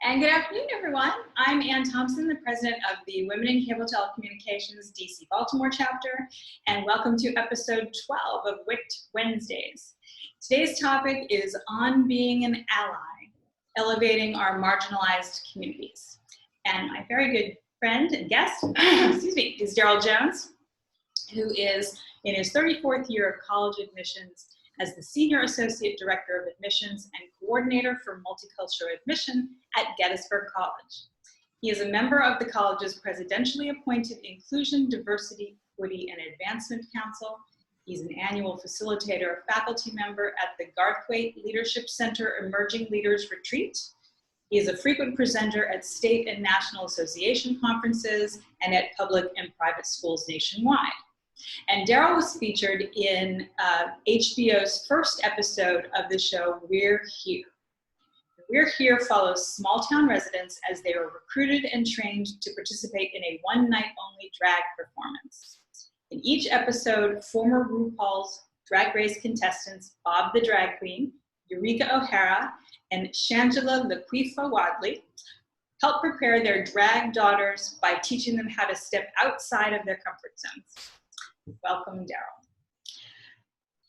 And good afternoon, everyone. I'm Ann Thompson, the president of the Women in Cable Telecommunications DC Baltimore Chapter, and welcome to episode 12 of WICT Wednesdays. Today's topic is on being an ally, elevating our marginalized communities. And my very good friend and guest, is Darryl Jones, who is in his 34th year of college admissions as the Senior Associate Director of Admissions and Coordinator for Multicultural Admission at Gettysburg College. He is a member of the college's presidentially appointed Inclusion, Diversity, Equity, and Advancement Council. He's an annual facilitator, faculty member at the Garthwait Leadership Center Emerging Leaders Retreat. He is a frequent presenter at state and national association conferences and at public and private schools nationwide. And Darryl was featured in HBO's first episode of the show, We're Here. We're Here follows small-town residents as they are recruited and trained to participate in a one-night-only drag performance. In each episode, former RuPaul's Drag Race contestants Bob the Drag Queen, Eureka O'Hara, and Shangela Laquifa Wadley help prepare their drag daughters by teaching them how to step outside of their comfort zones. Welcome, Darryl.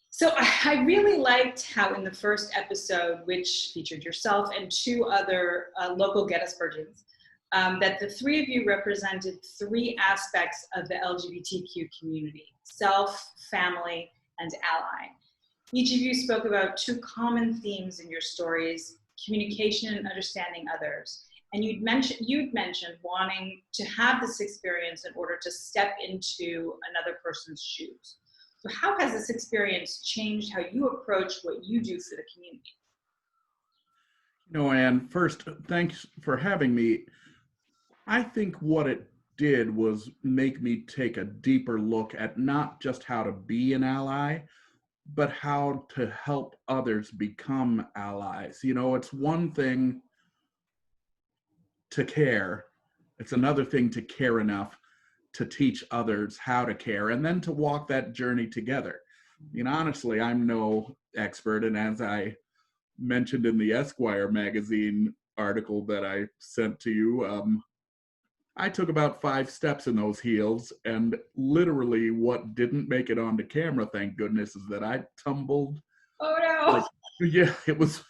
So I really liked how in the first episode, which featured yourself and two other local Gettysburgians, that the three of you represented three aspects of the LGBTQ community: self, family, and ally. Each of you spoke about two common themes in your stories: communication and understanding others. And you'd mentioned wanting to have this experience in order to step into another person's shoes. So how has this experience changed how you approach what you do for the community? You know, Ann, first, thanks for having me. I think what it did was make me take a deeper look at not just how to be an ally, but how to help others become allies. You know, it's one thing to care. It's another thing to care enough to teach others how to care and then to walk that journey together. I mean, honestly, I'm no expert. And as I mentioned in the Esquire magazine article that I sent to you, I took about 5 steps in those heels, and literally what didn't make it onto camera, thank goodness, is that I tumbled. Oh no. Yeah, it was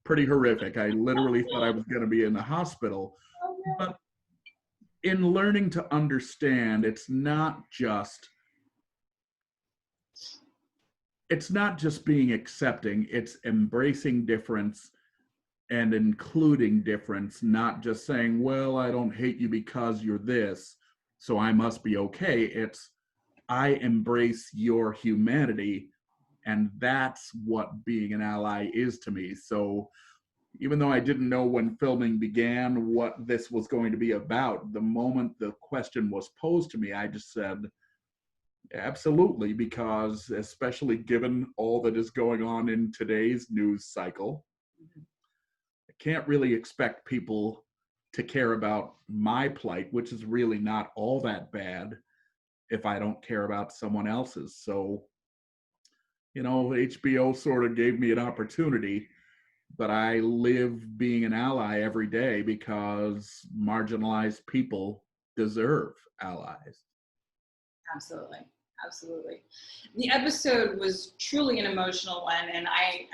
pretty horrific. I literally thought I was going to be in the hospital. Oh, no. But in learning to understand, it's not just being accepting, it's embracing difference and including difference, not just saying, well, I don't hate you because you're this, so I must be okay. It's, I embrace your humanity, and that's what being an ally is to me. So even though I didn't know when filming began what this was going to be about, the moment the question was posed to me, I just said, absolutely, because especially given all that is going on in today's news cycle, I can't really expect people to care about my plight, which is really not all that bad, if I don't care about someone else's. So, you know, HBO sort of gave me an opportunity, but I live being an ally every day because marginalized people deserve allies. Absolutely. Absolutely. The episode was truly an emotional one, and I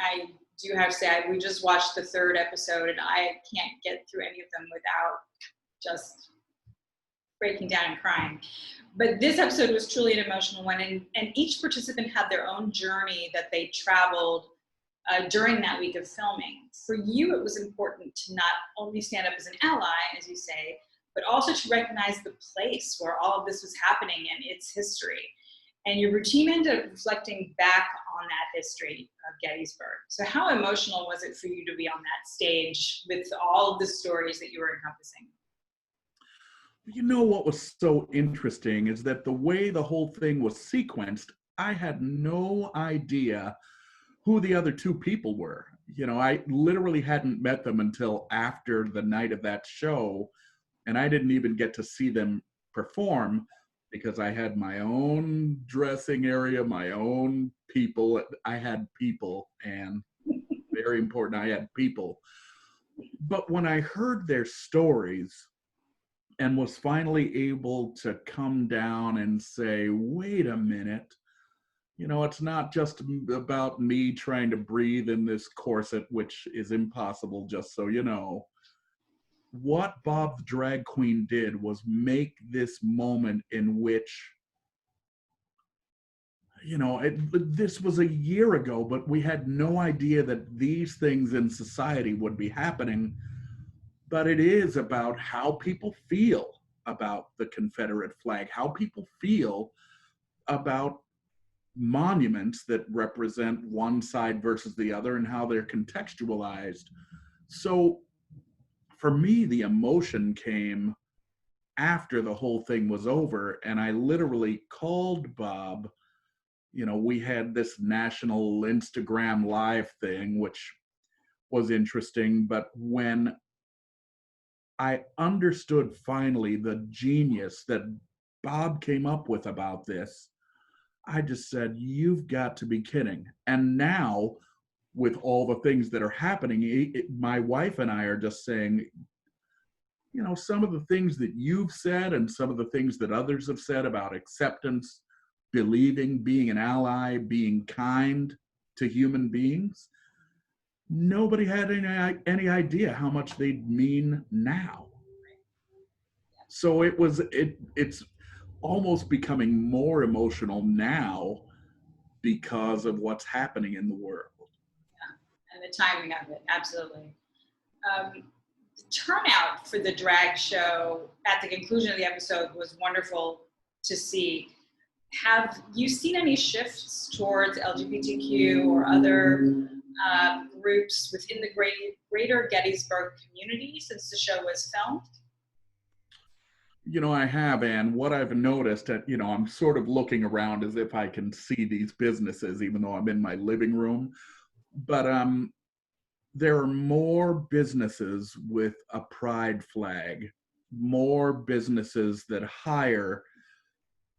do have to say, we just watched the third episode, and I can't get through any of them without just breaking down and crying. But this episode was truly an emotional one, and each participant had their own journey that they traveled during that week of filming. For you, it was important to not only stand up as an ally, as you say, but also to recognize the place where all of this was happening and its history. And your routine ended up reflecting back on that history of Gettysburg. So how emotional was it for you to be on that stage with all of the stories that you were encompassing? You know what was so interesting is that the way the whole thing was sequenced, I had no idea who the other two people were. You know, I literally hadn't met them until after the night of that show, and I didn't even get to see them perform because I had my own dressing area, my own people. I had people, and very important, I had people. But when I heard their stories and was finally able to come down and say, wait a minute, it's not just about me trying to breathe in this corset, which is impossible, just so you know. What Bob the Drag Queen did was make this moment in which, this was a year ago, but we had no idea that these things in society would be happening. But it is about how people feel about the Confederate flag, how people feel about monuments that represent one side versus the other and how they're contextualized. So for me, the emotion came after the whole thing was over, and I literally called Bob. We had this national Instagram live thing, which was interesting, but when I understood finally the genius that Bob came up with about this, I just said, you've got to be kidding. And now, with all the things that are happening, my wife and I are just saying, some of the things that you've said and some of the things that others have said about acceptance, believing, being an ally, being kind to human beings, nobody had any idea how much they'd mean now. So it's almost becoming more emotional now because of what's happening in the world. Yeah, and the timing of it, absolutely. The turnout for the drag show at the conclusion of the episode was wonderful to see. Have you seen any shifts towards LGBTQ or other groups within the greater Gettysburg community since the show was filmed? I have, and what I've noticed, I'm sort of looking around as if I can see these businesses, even though I'm in my living room. But there are more businesses with a pride flag, more businesses that hire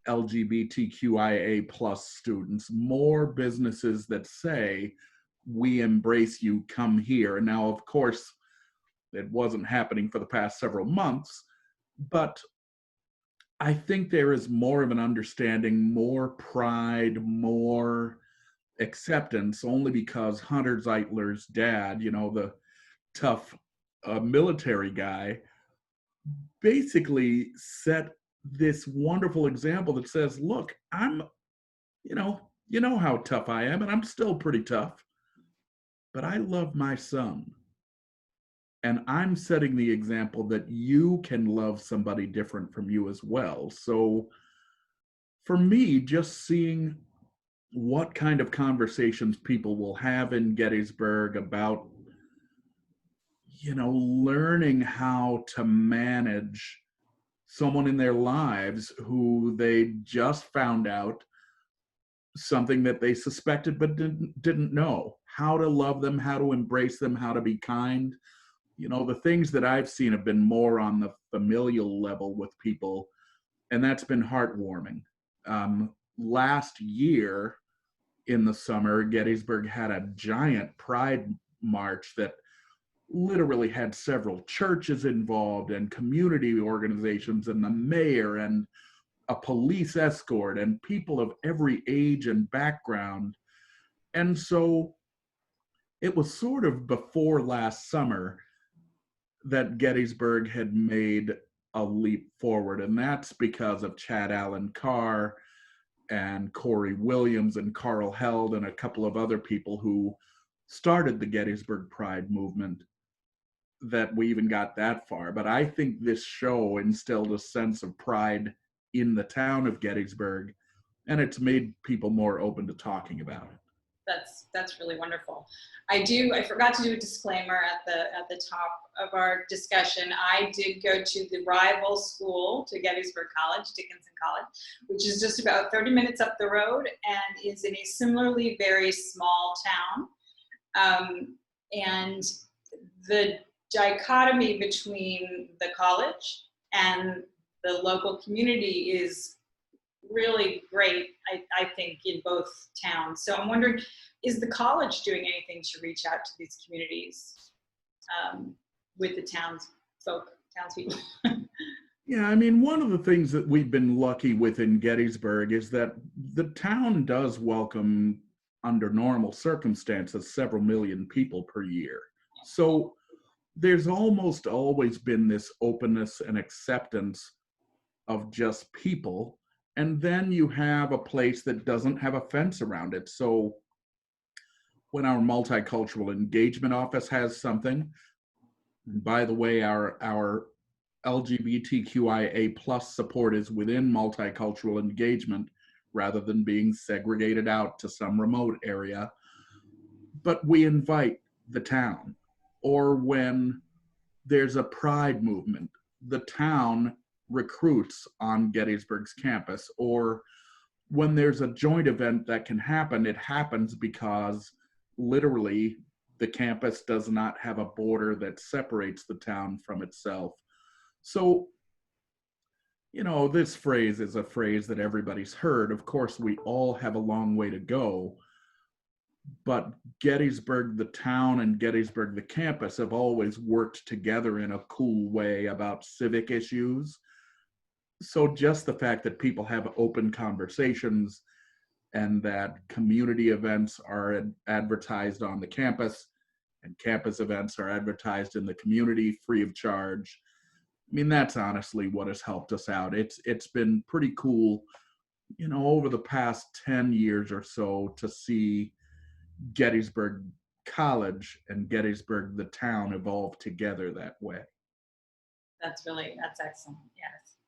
LGBTQIA plus students, more businesses that say, we embrace you, come here. And now, of course, it wasn't happening for the past several months, but I think there is more of an understanding, more pride, more acceptance, only because Hunter Zeitler's dad, the tough military guy, basically set this wonderful example that says, look, I'm, you know how tough I am, and I'm still pretty tough, but I love my son. And I'm setting the example that you can love somebody different from you as well. So for me, just seeing what kind of conversations people will have in Gettysburg about, learning how to manage someone in their lives who they just found out something that they suspected but didn't know, how to love them, how to embrace them, how to be kind. The things that I've seen have been more on the familial level with people, and that's been heartwarming. Last year in the summer, Gettysburg had a giant pride march that literally had several churches involved and community organizations and the mayor and a police escort and people of every age and background. And so it was sort of before last summer that Gettysburg had made a leap forward. And that's because of Chad Allen Carr and Corey Williams and Carl Held and a couple of other people who started the Gettysburg Pride movement, that we even got that far. But I think this show instilled a sense of pride in the town of Gettysburg, and it's made people more open to talking about it. That's really wonderful. I forgot to do a disclaimer at the top of our discussion. I did go to the rival school to Gettysburg College, Dickinson College, which is just about 30 minutes up the road and is in a similarly very small town. And the dichotomy between the college and the local community is really great, I think, in both towns. So I'm wondering, is the college doing anything to reach out to these communities? with the townspeople. Yeah, I mean, one of the things that we've been lucky with in Gettysburg is that the town does welcome, under normal circumstances, several million people per year. So there's almost always been this openness and acceptance of just people. And then you have a place that doesn't have a fence around it. So when our multicultural engagement office has something, and by the way, our LGBTQIA plus support is within multicultural engagement rather than being segregated out to some remote area. But we invite the town. Or when there's a pride movement, the town recruits on Gettysburg's campus. Or when there's a joint event that can happen, it happens because literally the campus does not have a border that separates the town from itself. So, this phrase is a phrase that everybody's heard. Of course, we all have a long way to go, but Gettysburg, the town, and Gettysburg, the campus have always worked together in a cool way about civic issues. So just the fact that people have open conversations and that community events are advertised on the campus and campus events are advertised in the community free of charge. I mean, that's honestly what has helped us out. It's been pretty cool, over the past 10 years or so to see Gettysburg College and Gettysburg, the town, evolve together that way. That's excellent. Yes.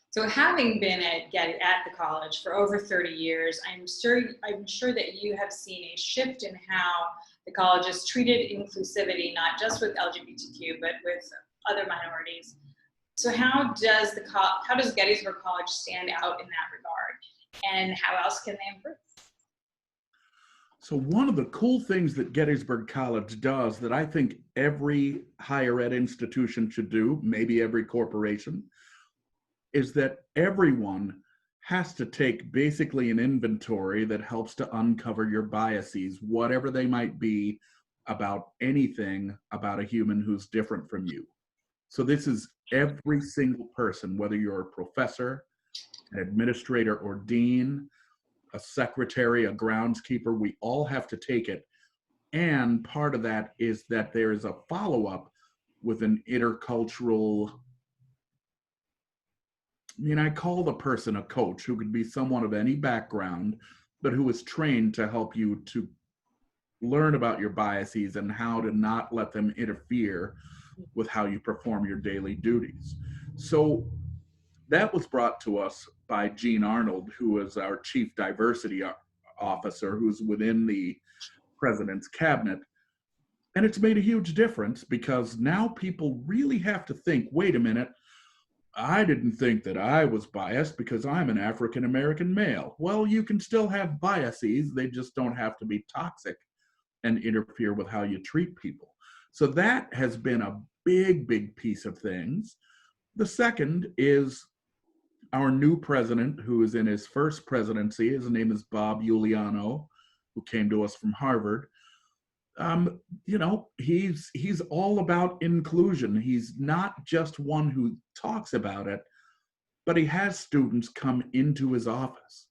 So having been at the college for over 30 years, I'm sure that you have seen a shift in how the college has treated inclusivity, not just with LGBTQ, but with other minorities. So how does Gettysburg College stand out in that regard, and how else can they improve? So one of the cool things that Gettysburg College does that I think every higher ed institution should do, maybe every corporation, is that everyone has to take basically an inventory that helps to uncover your biases, whatever they might be, about anything about a human who's different from you. So this is every single person, whether you're a professor, an administrator or dean, a secretary, a groundskeeper, we all have to take it. And part of that is that there is a follow-up with an intercultural, I call the person a coach who could be someone of any background, but who is trained to help you to learn about your biases and how to not let them interfere with how you perform your daily duties. So that was brought to us by Jean Arnold, who is our chief diversity officer, who's within the president's cabinet. And it's made a huge difference because now people really have to think, wait a minute, I didn't think that I was biased because I'm an African-American male. Well, you can still have biases. They just don't have to be toxic and interfere with how you treat people. So that has been a big, big piece of things. The second is our new president, who is in his first presidency. His name is Bob Giuliano, who came to us from Harvard. He's all about inclusion. He's not just one who talks about it, but he has students come into his office,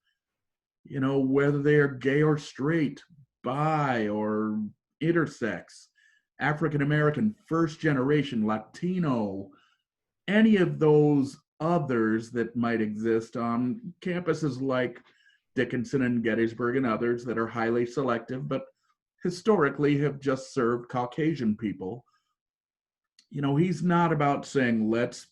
whether they're gay or straight, bi or intersex, African-American, first generation, Latino, any of those others that might exist on campuses like Dickinson and Gettysburg and others that are highly selective, but historically have just served Caucasian people. He's not about saying, let's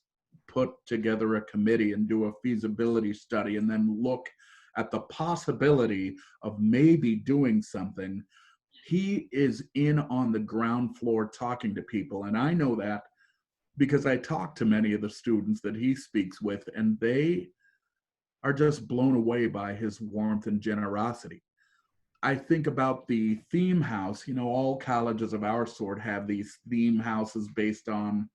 put together a committee and do a feasibility study and then look at the possibility of maybe doing something. He is in on the ground floor talking to people. And I know that because I talk to many of the students that he speaks with, and they are just blown away by his warmth and generosity. I think about the theme house. All colleges of our sort have these theme houses based on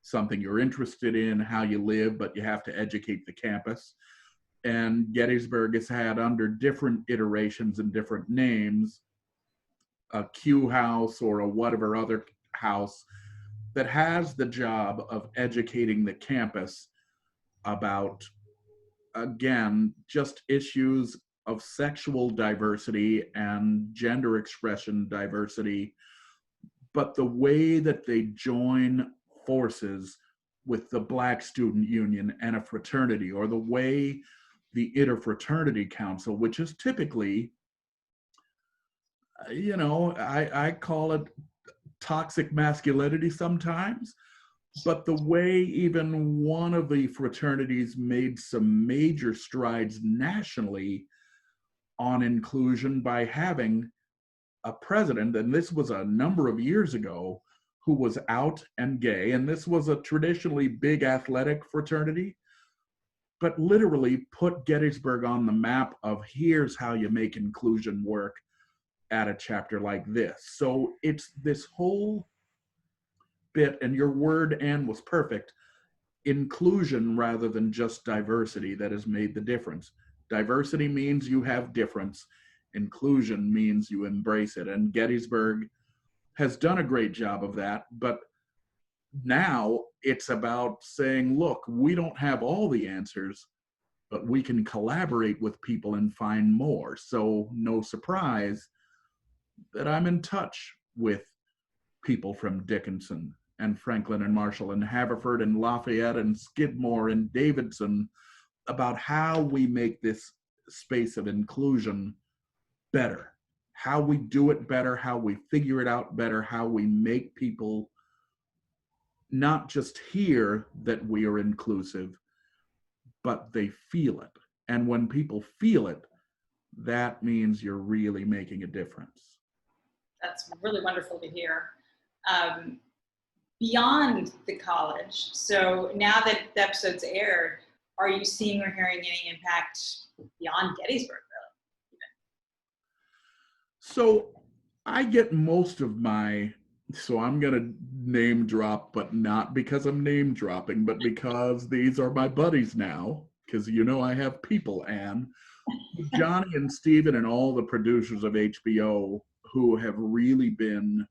something you're interested in, how you live, but you have to educate the campus. And Gettysburg has had, under different iterations and different names, a Q house or a whatever other house that has the job of educating the campus about, again, just issues of sexual diversity and gender expression diversity, but the way that they join forces with the Black Student Union and a fraternity, or the way the Interfraternity Council, which is typically, I call it toxic masculinity sometimes, but the way even one of the fraternities made some major strides nationally on inclusion by having a president, and this was a number of years ago, who was out and gay, and this was a traditionally big athletic fraternity, but literally put Gettysburg on the map of here's how you make inclusion work at a chapter like this. So it's this whole bit, and your word, Anne, was perfect, inclusion rather than just diversity that has made the difference. Diversity means you have difference. Inclusion means you embrace it. And Gettysburg has done a great job of that. But now it's about saying, look, we don't have all the answers, but we can collaborate with people and find more. So no surprise that I'm in touch with people from Dickinson and Franklin and Marshall and Haverford and Lafayette and Skidmore and Davidson about how we make this space of inclusion better, how we do it better, how we figure it out better, how we make people not just hear that we are inclusive, but they feel it. And when people feel it, that means you're really making a difference. That's really wonderful to hear. Beyond the college, so now that the episode's aired, are you seeing or hearing any impact beyond Gettysburg, really? So I get most of my, so I'm going to name drop, but not because I'm name dropping, but because these are my buddies now, because I have people, Anne. Johnny and Steven and all the producers of HBO who have really been,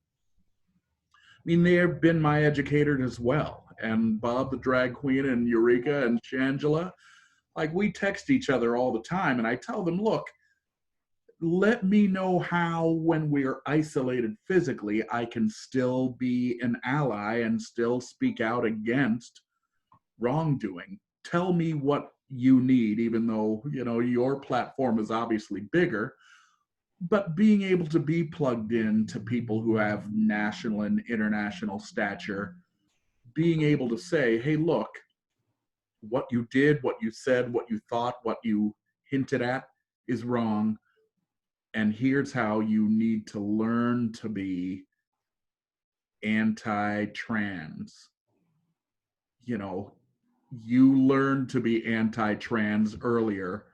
they have been my educators as well. And Bob the drag queen and Eureka and Shangela, like we text each other all the time. And I tell them, look, let me know how, when we're isolated physically, I can still be an ally and still speak out against wrongdoing. Tell me what you need, even though, your platform is obviously bigger. But being able to be plugged in to people who have national and international stature, being able to say, hey, look, what you did, what you said, what you thought, what you hinted at is wrong. And here's how you need to learn to be anti-trans. You learned to be anti-trans earlier.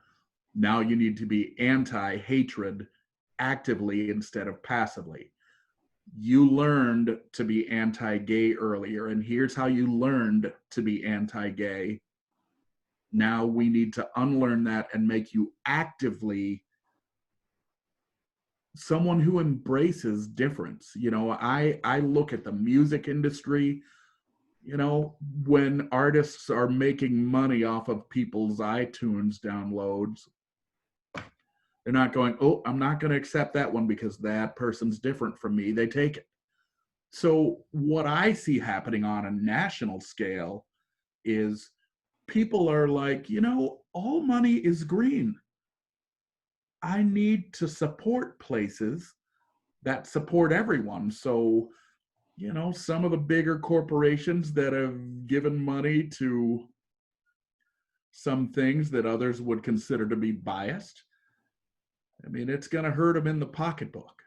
Now you need to be anti-hatred actively instead of passively. You learned to be anti-gay earlier, and here's how you learned to be anti-gay. Now we need to unlearn that and make you actively someone who embraces difference. I look at the music industry, when artists are making money off of people's iTunes downloads, they're not going, oh, I'm not going to accept that one because that person's different from me. They take it. So what I see happening on a national scale is people are like, all money is green. I need to support places that support everyone. So, some of the bigger corporations that have given money to some things that others would consider to be biased, it's going to hurt them in the pocketbook.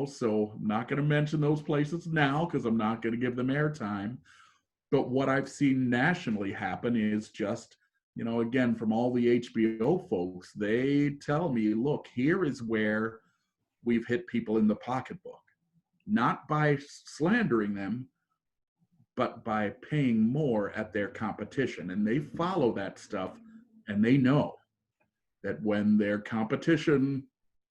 So I'm not going to mention those places now because I'm not going to give them airtime. But what I've seen nationally happen is just, again, from all the HBO folks, they tell me, look, here is where we've hit people in the pocketbook, not by slandering them, but by paying more at their competition. And they follow that stuff, and they know that when their competition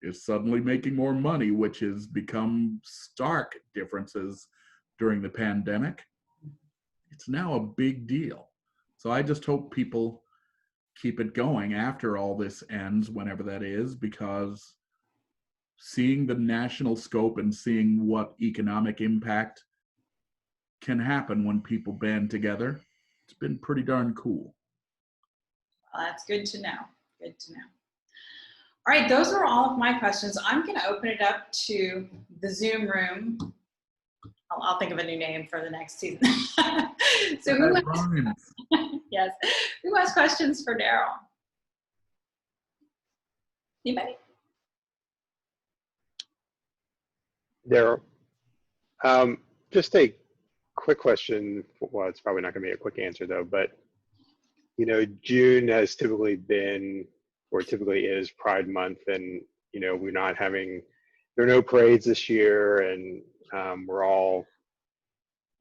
is suddenly making more money, which has become stark differences during the pandemic, it's now a big deal. So I just hope people keep it going after all this ends, whenever that is, because seeing the national scope and seeing what economic impact can happen when people band together, it's been pretty darn cool. Well, that's good to know. Good to know. All right, those are all of my questions. I'm going to open it up to the Zoom room. I'll think of a new name for the next season. So who yes, who has questions for Darryl? Anybody? Darryl, just a quick question. Well, it's probably not going to be a quick answer though, but you know, June has typically been, or typically is, Pride Month, and you know, there are no parades this year, and we're all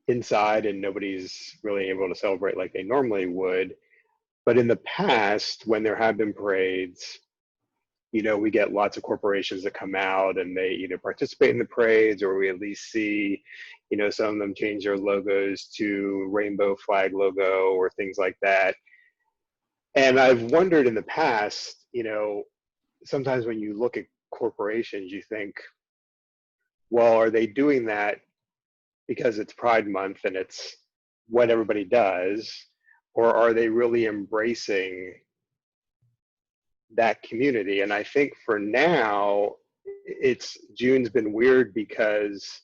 inside and nobody's really able to celebrate like they normally would. But in the past, when there have been parades, you know, we get lots of corporations that come out and they either participate in the parades, or we at least see, you know, some of them change their logos to rainbow flag logo or things like that. And I've wondered in the past, you know, sometimes when you look at corporations, you think, well, are they doing that because it's Pride Month and it's what everybody does, or are they really embracing that community? And I think for now, June's been weird because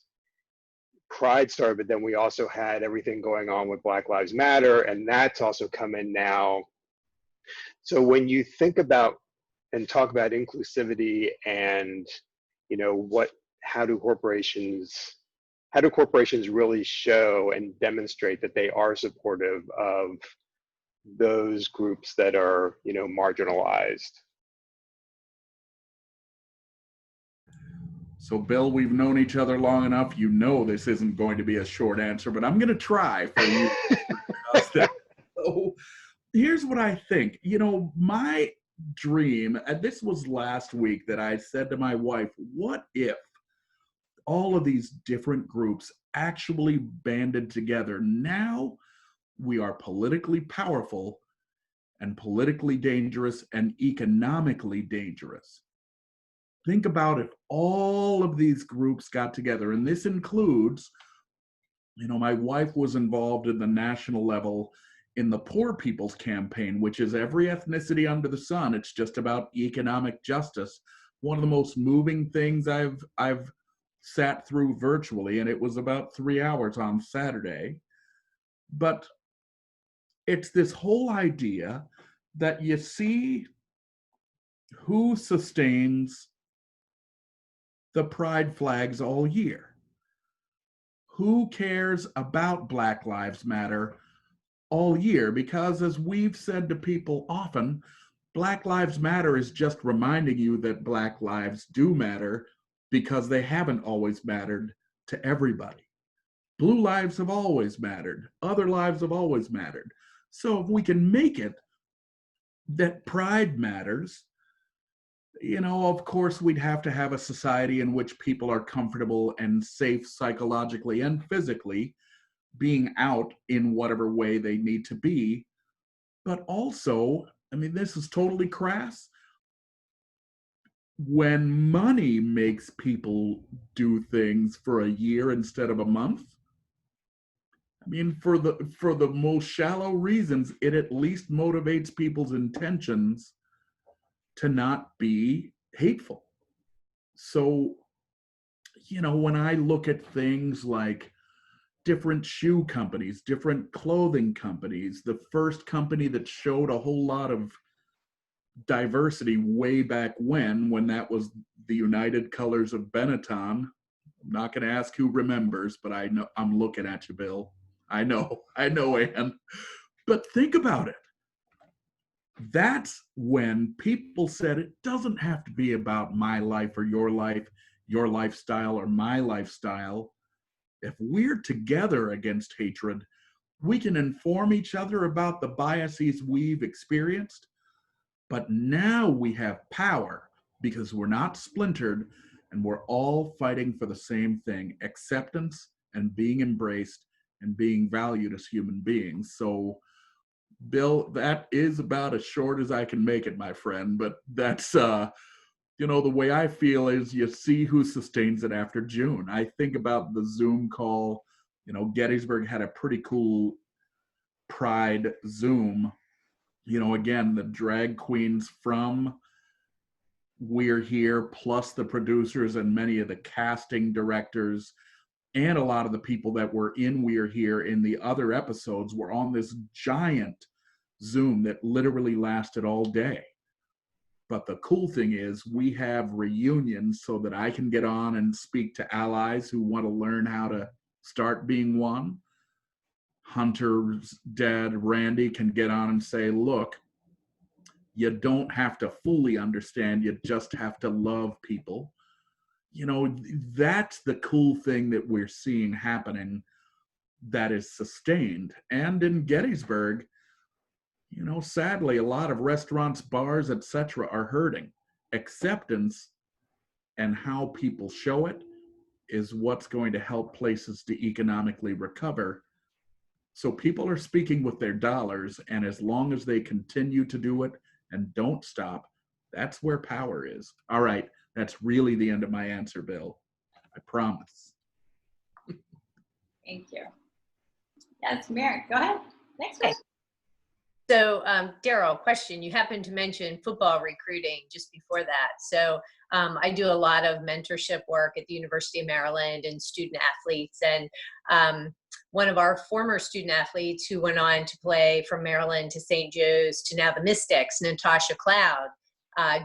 Pride started, but then we also had everything going on with Black Lives Matter, and that's also come in now. So when you think about and talk about inclusivity and, you know, how do corporations really show and demonstrate that they are supportive of those groups that are, you know, marginalized? So Bill, we've known each other long enough. You know this isn't going to be a short answer, but I'm going to try for you. So here's what I think. You know, my dream, and this was last week that I said to my wife, what if all of these different groups actually banded together? Now we are politically powerful and politically dangerous and economically dangerous. Think about if all of these groups got together, and this includes, you know, my wife was involved in the national level in the Poor People's Campaign, which is every ethnicity under the sun. It's just about economic justice. One of the most moving things I've sat through virtually, and it was about 3 hours on Saturday. But it's this whole idea that you see who sustains the pride flags all year. Who cares about Black Lives Matter all year? Because as we've said to people often, Black Lives Matter is just reminding you that Black lives do matter, because they haven't always mattered to everybody. Blue lives have always mattered. Other lives have always mattered. So if we can make it that pride matters, you know, of course, we'd have to have a society in which people are comfortable and safe psychologically and physically being out in whatever way they need to be. But also, I mean, this is totally crass. When money makes people do things for a year instead of a month, I mean, for the most shallow reasons, it at least motivates people's intentions to not be hateful. So, you know, when I look at things like different shoe companies, different clothing companies, the first company that showed a whole lot of diversity way back when that was the United Colors of Benetton. I'm not going to ask who remembers, but I know, I'm looking at you, Bill. I know, Ann. But think about it. That's when people said it doesn't have to be about my life or your lifestyle or my lifestyle. If we're together against hatred, we can inform each other about the biases we've experienced. But now we have power because we're not splintered and we're all fighting for the same thing: acceptance and being embraced and being valued as human beings. So, Bill, that is about as short as I can make it, my friend, but that's, you know, the way I feel is you see who sustains it after June. I think about the Zoom call. You know, Gettysburg had a pretty cool Pride Zoom. You know, again, the drag queens from We're Here, plus the producers and many of the casting directors, and a lot of the people that were in We're Here in the other episodes were on this giant Zoom that literally lasted all day. But the cool thing is we have reunions so that I can get on and speak to allies who want to learn how to start being one. Hunter's dad, Randy, can get on and say, look, you don't have to fully understand, you just have to love people. You know, that's the cool thing that we're seeing happening that is sustained. And in Gettysburg, you know, sadly, a lot of restaurants, bars, etc. are hurting. Acceptance and how people show it is what's going to help places to economically recover. So people are speaking with their dollars, and as long as they continue to do it and don't stop, that's where power is. All right, that's really the end of my answer, Bill. I promise. Thank you. Yes, Mary, go ahead. Next question. So, Darryl, question. You happened to mention football recruiting just before that. So, I do a lot of mentorship work at the University of Maryland and student athletes. And one of our former student athletes who went on to play from Maryland to St. Joe's to now the Mystics, Natasha Cloud,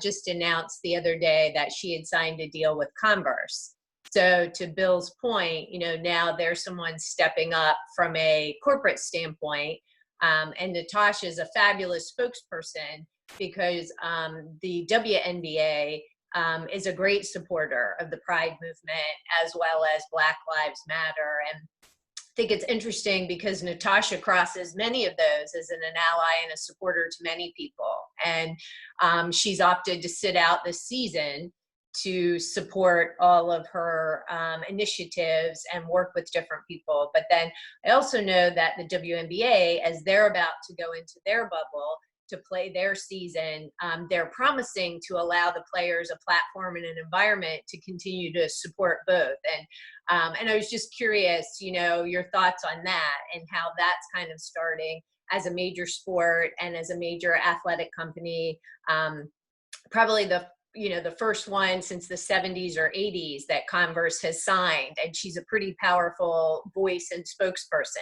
just announced the other day that she had signed a deal with Converse. So to Bill's point, you know, now there's someone stepping up from a corporate standpoint. And Natasha is a fabulous spokesperson because the WNBA is a great supporter of the Pride movement as well as Black Lives Matter. And I think it's interesting because Natasha crosses many of those as an ally and a supporter to many people. And she's opted to sit out this season to support all of her initiatives and work with different people. But then I also know that the WNBA, as they're about to go into their bubble to play their season, they're promising to allow the players a platform and an environment to continue to support both. And I was just curious, you know, your thoughts on that and how that's kind of starting as a major sport and as a major athletic company. Probably the first one since the 70s or 80s that Converse has signed, and she's a pretty powerful voice and spokesperson.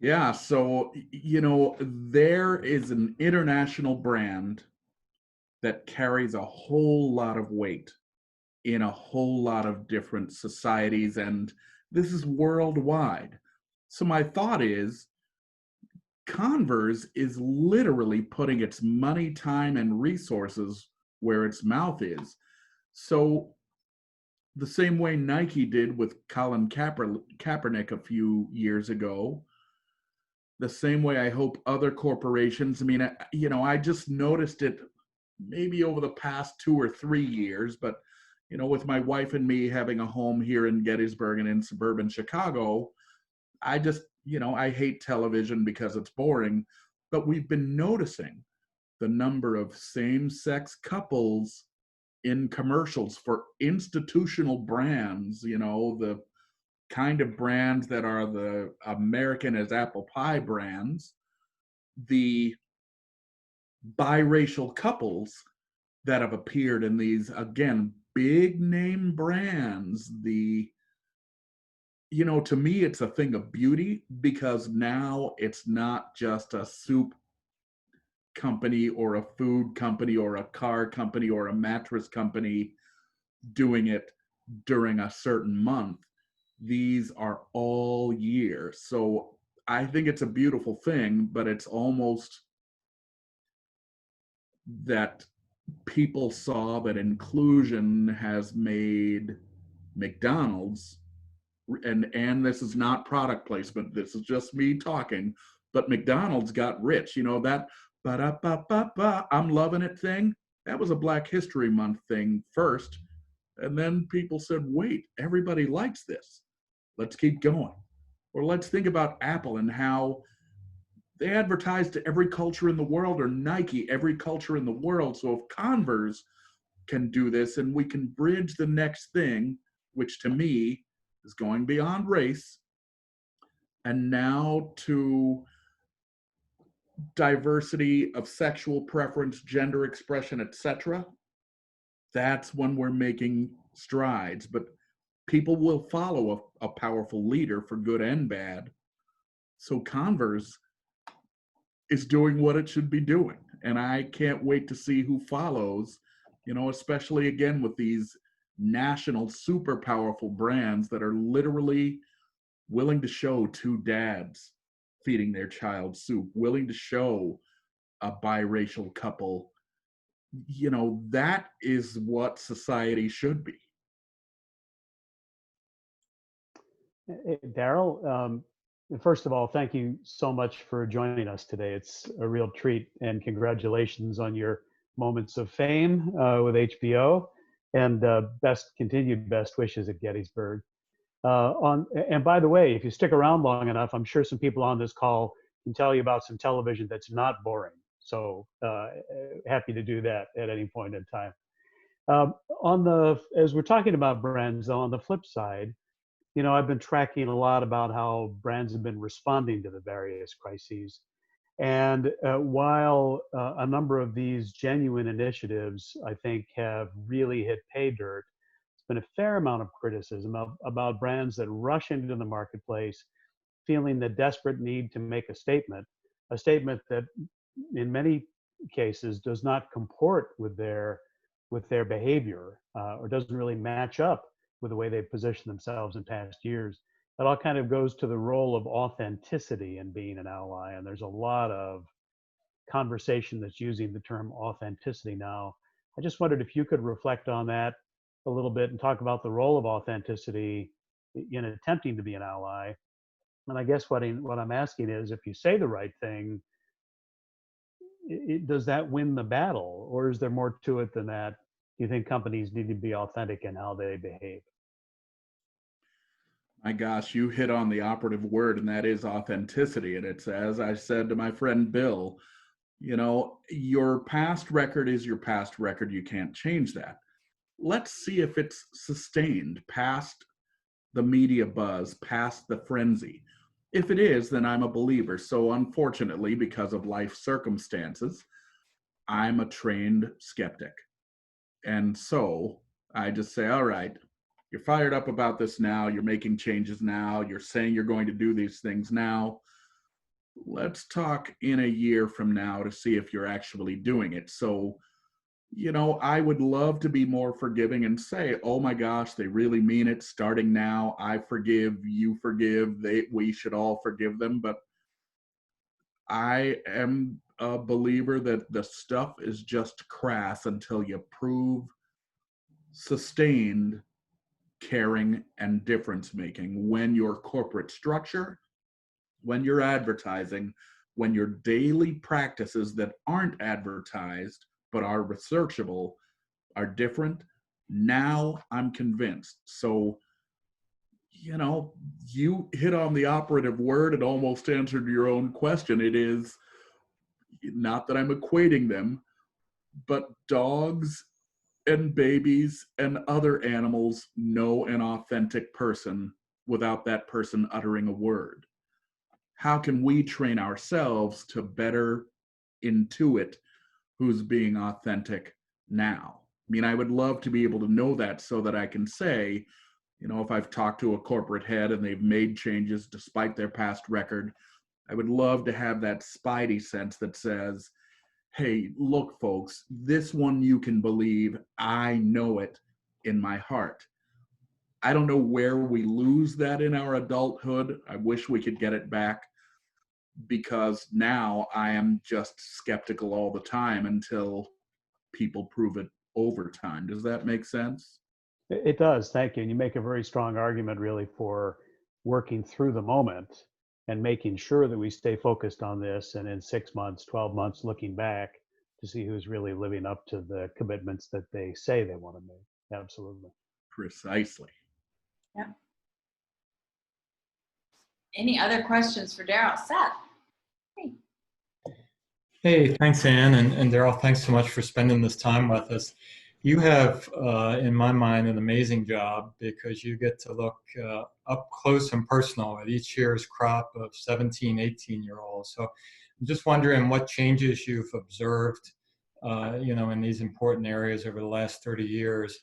Yeah, so, you know, there is an international brand that carries a whole lot of weight in a whole lot of different societies, and this is worldwide. So my thought is, Converse is literally putting its money, time, and resources where its mouth is. So the same way Nike did with Colin Kaepernick a few years ago, the same way I hope other corporations, I mean, you know, I just noticed it maybe over the past 2 or 3 years, but, you know, with my wife and me having a home here in Gettysburg and in suburban Chicago, I just, you know, I hate television because it's boring, but we've been noticing the number of same-sex couples in commercials for institutional brands, you know, the kind of brands that are the American as apple pie brands, the biracial couples that have appeared in these, again, big name brands, you know, to me, it's a thing of beauty because now it's not just a soup company or a food company or a car company or a mattress company doing it during a certain month. These are all year. So I think it's a beautiful thing, but it's almost that people saw that inclusion has made McDonald's, and this is not product placement, this is just me talking, but McDonald's got rich, you know, that ba-da-ba-ba-ba, I'm loving it thing, that was a Black History Month thing first, And then people said, wait, everybody likes this. Let's keep going. Or let's think about Apple and how they advertise to every culture in the world, or Nike, every culture in the world. So if Converse can do this and we can bridge the next thing, which to me is going beyond race, and now to diversity of sexual preference, gender expression, etc., that's when we're making strides. But people will follow a powerful leader for good and bad. So Converse is doing what it should be doing. And I can't wait to see who follows, especially again with these national super powerful brands that are literally willing to show two dads feeding their child soup, willing to show a biracial couple. That is what society should be. Darryl, first of all, thank you so much for joining us today. It's a real treat, and congratulations on your moments of fame with HBO, and continued best wishes at Gettysburg. And by the way, if you stick around long enough, I'm sure some people on this call can tell you about some television that's not boring. So happy to do that at any point in time. As we're talking about brands, though, on the flip side, I've been tracking a lot about how brands have been responding to the various crises. And while a number of these genuine initiatives, I think, have really hit pay dirt, there's been a fair amount of criticism about brands that rush into the marketplace feeling the desperate need to make a statement that in many cases does not comport with their behavior or doesn't really match up with the way they've positioned themselves in past years. That all kind of goes to the role of authenticity in being an ally. And there's a lot of conversation that's using the term authenticity now. I just wondered if you could reflect on that a little bit and talk about the role of authenticity in attempting to be an ally. And I guess what I'm asking is, if you say the right thing, does that win the battle? Or is there more to it than that? Do you think companies need to be authentic in how they behave? My gosh, you hit on the operative word, and that is authenticity. And it's, as I said to my friend Bill, your past record is your past record. You can't change that. Let's see if it's sustained past the media buzz, past the frenzy. If it is, then I'm a believer. So unfortunately, because of life circumstances, I'm a trained skeptic. And so I just say, all right, you're fired up about this now. You're making changes now. You're saying you're going to do these things now. Let's talk in a year from now to see if you're actually doing it. So, I would love to be more forgiving and say, oh my gosh, they really mean it. Starting now, I forgive, you forgive, we should all forgive them. But I am a believer that the stuff is just crass until you prove sustained caring and difference making. When your corporate structure, when your advertising, when your daily practices that aren't advertised but are researchable are different, now I'm convinced. So, you hit on the operative word and almost answered your own question. It is not that I'm equating them, but dogs and babies and other animals know an authentic person without that person uttering a word. How can we train ourselves to better intuit who's being authentic now? I mean, I would love to be able to know that so that I can say, if I've talked to a corporate head and they've made changes despite their past record, I would love to have that spidey sense that says, hey, look, folks, this one you can believe. I know it in my heart. I don't know where we lose that in our adulthood. I wish we could get it back, because now I am just skeptical all the time until people prove it over time. Does that make sense? It does. Thank you. And you make a very strong argument, really, for working through the moment and making sure that we stay focused on this, and in 6 months, 12 months, looking back to see who's really living up to the commitments that they say they want to make. Absolutely. Precisely. Yep. Any other questions for Darryl? Seth? Hey. Hey, thanks, Ann, and Darryl, thanks so much for spending this time with us. You have, in my mind, an amazing job because you get to look up close and personal at each year's crop of 17, 18-year-olds. So I'm just wondering what changes you've observed, in these important areas over the last 30 years,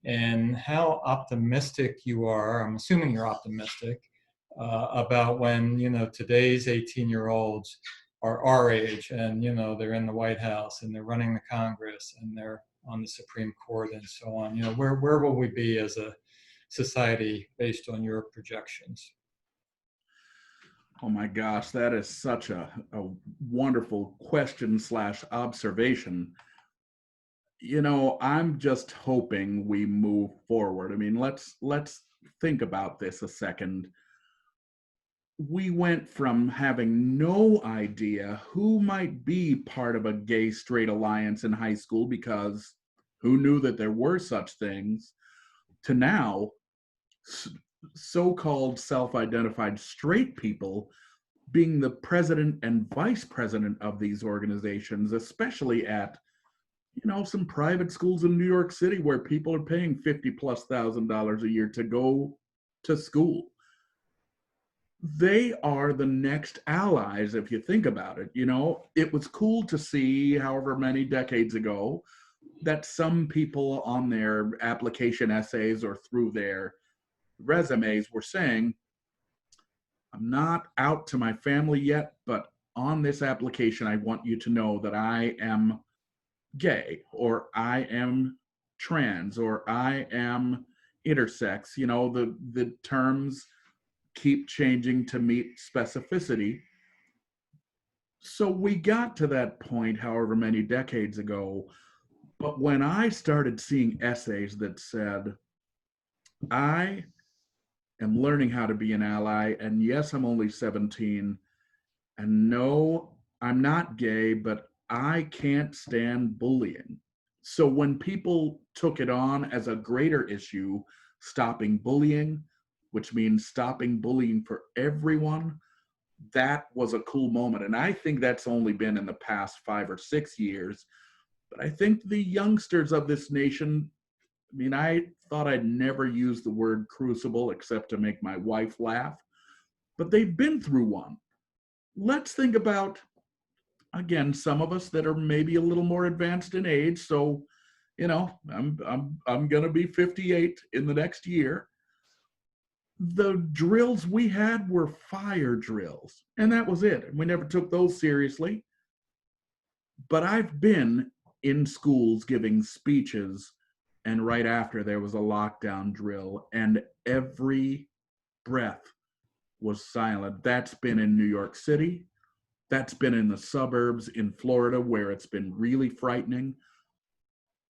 and how optimistic you are. I'm assuming you're optimistic about when, today's 18-year-olds are our age and, they're in the White House and they're running the Congress and they're on the Supreme Court and so on. Where will we be as a society based on your projections? Oh my gosh, that is such a wonderful question / observation. I'm just hoping we move forward. I mean, let's think about this a second. We went from having no idea who might be part of a gay-straight alliance in high school because who knew that there were such things, to now so-called self-identified straight people being the president and vice president of these organizations, especially at some private schools in New York City where people are paying $50,000+ a year to go to school. They are the next allies, if you think about it. It was cool to see, however many decades ago, that some people on their application essays or through their resumes were saying, I'm not out to my family yet, but on this application, I want you to know that I am gay, or I am trans, or I am intersex. The terms keep changing to meet specificity. So we got to that point however many decades ago, but when I started seeing essays that said, I am learning how to be an ally, and yes, I'm only 17, and no, I'm not gay, but I can't stand bullying. So when people took it on as a greater issue, stopping bullying, which means stopping bullying for everyone, that was a cool moment. And I think that's only been in the past 5 or 6 years. But I think the youngsters of this nation, I thought I'd never use the word crucible except to make my wife laugh, but they've been through one. Let's think about, again, some of us that are maybe a little more advanced in age. So, I'm going to be 58 in the next year. The drills we had were fire drills, and that was it. We never took those seriously. But I've been in schools giving speeches, and right after there was a lockdown drill, and every breath was silent. That's been in New York City. That's been in the suburbs in Florida, where it's been really frightening.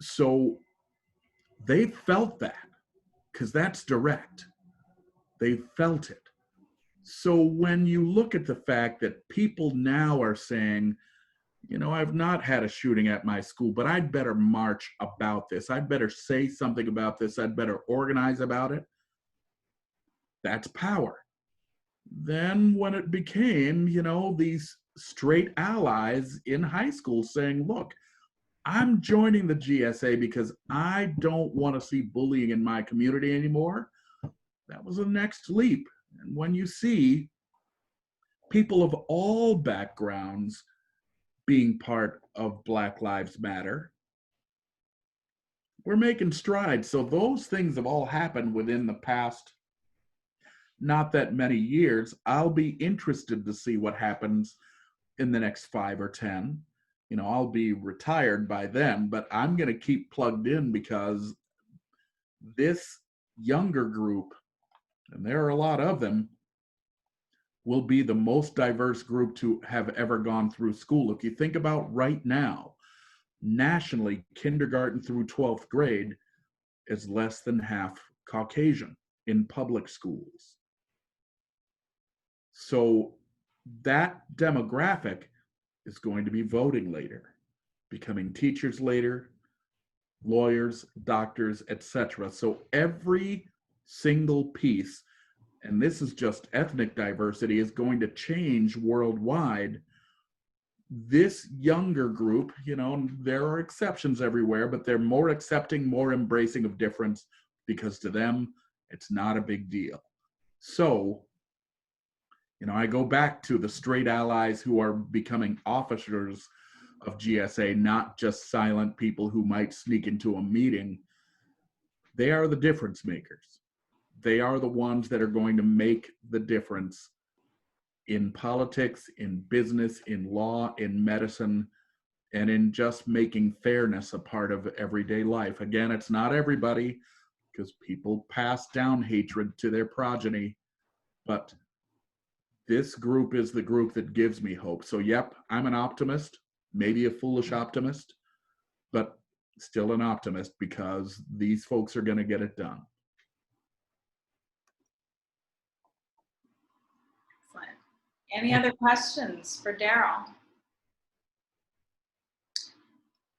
So they felt that, because that's direct. They felt it. So when you look at the fact that people now are saying, I've not had a shooting at my school, but I'd better march about this. I'd better say something about this. I'd better organize about it. That's power. Then when it became, these straight allies in high school saying, look, I'm joining the GSA because I don't want to see bullying in my community anymore. That was the next leap. And when you see people of all backgrounds being part of Black Lives Matter, we're making strides. So those things have all happened within the past not that many years. I'll be interested to see what happens in the next 5 or 10. I'll be retired by then, but I'm going to keep plugged in because this younger group, and there are a lot of them, will be the most diverse group to have ever gone through school. If you think about right now, nationally, kindergarten through 12th grade is less than half Caucasian in public schools. So that demographic is going to be voting later, becoming teachers later, lawyers, doctors, etc. So every single piece, and this is just ethnic diversity, is going to change worldwide. This younger group, you know, there are exceptions everywhere, but they're more accepting, more embracing of difference because to them, it's not a big deal. So, you know, I go back to the straight allies who are becoming officers of GSA, not just silent people who might sneak into a meeting. They are the difference makers. They are the ones that are going to make the difference in politics, in business, in law, in medicine, and in just making fairness a part of everyday life. Again, it's not everybody, because people pass down hatred to their progeny, but this group is the group that gives me hope. So yep, I'm an optimist, maybe a foolish optimist, but still an optimist because these folks are going to get it done. Excellent. Any other questions for Darryl?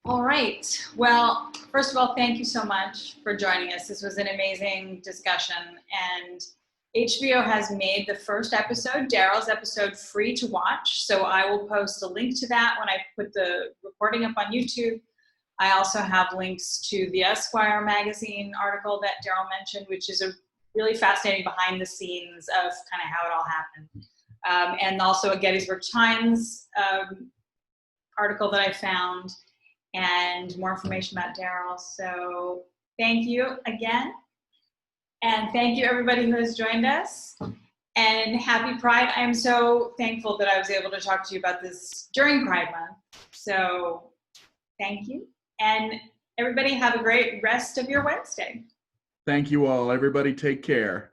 All right. Well, first of all, thank you so much for joining us. This was an amazing discussion, and HBO has made the first episode, Darryl's episode, free to watch. So I will post a link to that when I put the recording up on YouTube. I also have links to the Esquire magazine article that Darryl mentioned, which is a really fascinating behind the scenes of kind of how it all happened. And also a Gettysburg Times article that I found, and more information about Darryl. So thank you again. And thank you everybody who has joined us. And happy Pride. I am so thankful that I was able to talk to you about this during Pride Month. So thank you. And everybody have a great rest of your Wednesday. Thank you all. Everybody take care.